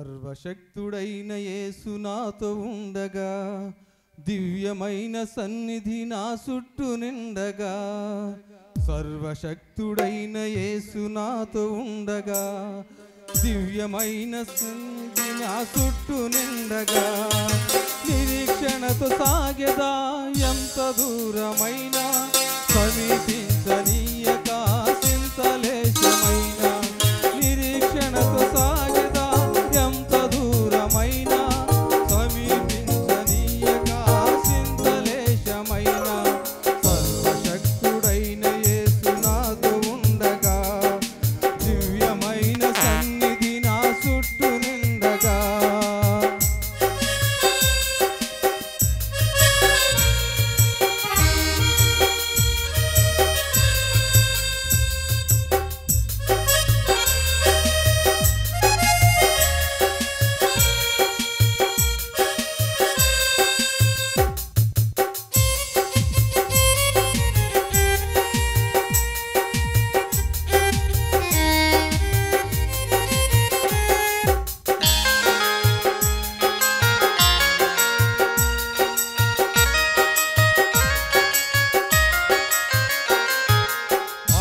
సర్వశక్తుడైన యేసు నాతో ఉండగా, దివ్యమైన సన్నిధి నా చుట్టూ నిండగా. సర్వశక్తుడైన యేసు నాతో ఉండగా, దివ్యమైన సన్నిధి నా చుట్టూ నిండగా. నిరీక్షణతో సాగెదా ఎంత దూరమైన, సమీపించనీయక చింతలేశమైన. నిరీక్షణతో సాగెదా ఎంత దూరమైన, సమీపించనీయక చింతలేశమైన. సర్వశక్తుడైన యేసు నాతో ఉండగా, దివ్యమైన సన్నిధి నా చుట్టూ నిండగా.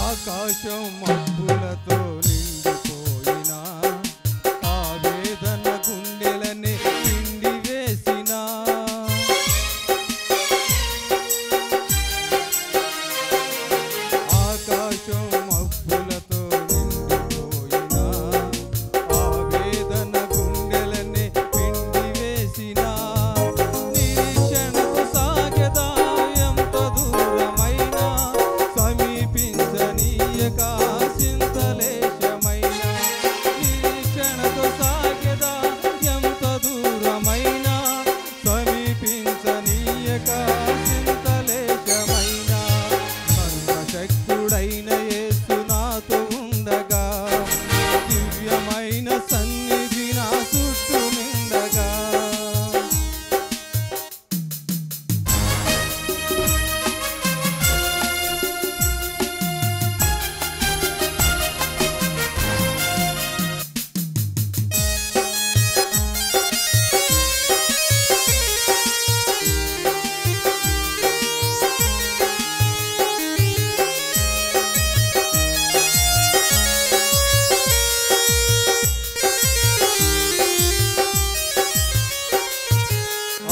ఆకాశం మబ్బులతో నిండిపోయినా, ఆవేదన గుండెలని పిండి వేసిన. ఆకాశం మబ్బులతో నిండిపోయినా, ఆవేదన గుండెలని పిండి వేసిన. నిరీక్షణతో సాగెదా ఎంత దూరమైన, సమీపించనీయక చింతలేశమైన. నిరీక్షణతో సాగెదా ఎంత దూరమైన, సమీపించనీయక చింతలేశమైన. సర్వశక్తుడైన యేసు నాతో ఉండగా, దివ్యమైన సన్నిధి నా చుట్టూ నిండగా.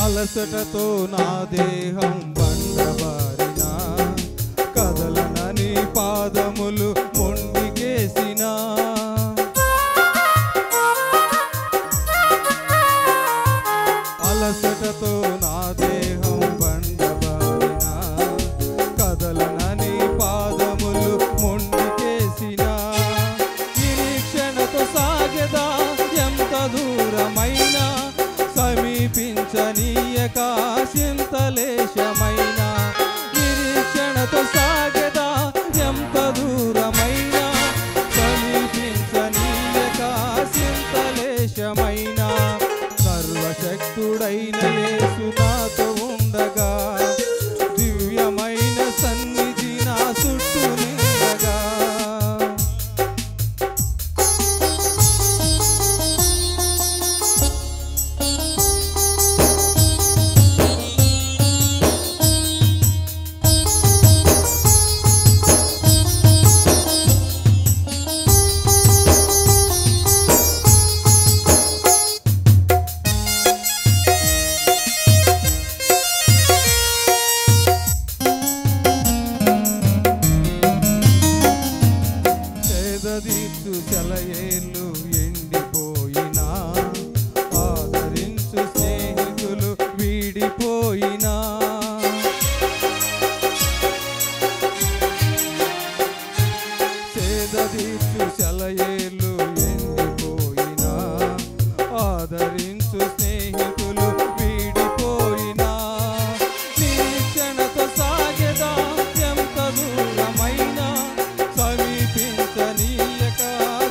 అలసటతో నా దేహం బండబారిన, కదలనని పాదములు మొండికేసిన. అలసటతో నా దేహం బండబారిన, కదలనని పాదములు మొండికేసిన. నిరీక్షణతో సాగెదా ఎంత దూరమైన, సమీపించనీయక చింతలేశమైన. నిరీక్షణతో సాగెదా ఎంత దూరమైన, సమీపించనీయక చింతలేశమైన. సర్వశక్తుడైన యేసు నాతో ఉండగా, దివ్యమైన సన్నిధి నా చుట్టూ నిండగా. సేదదీర్చు సెలయేళ్ళు ఎండిపోయినా, ఆదరించు స్నేహితులు వీడిపోయినా. సేదదీర్చు సెలయేళ్ళు ఎండిపోయినా, ఆదరించు స్నేహితులు వీడిపోయినా. నిరీక్షణతో సాగెదా ఎంత దూరమైన, సమీపించనీయక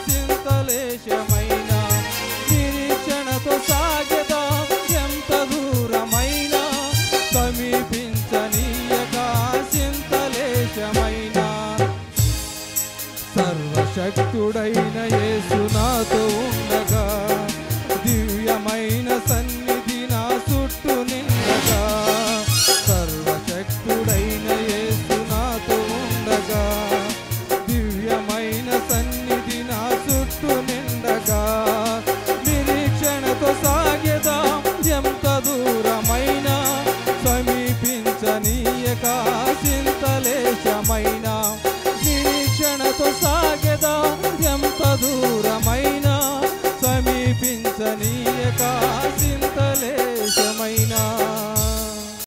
చింతలేశమైన. నిరీక్షణతో సాగెదా ఎంత దూరమైన, సమీపించనీయక చింతలేశమైన. సర్వశక్తుడైన యేసు నాతో ఉండగా, ఉండగా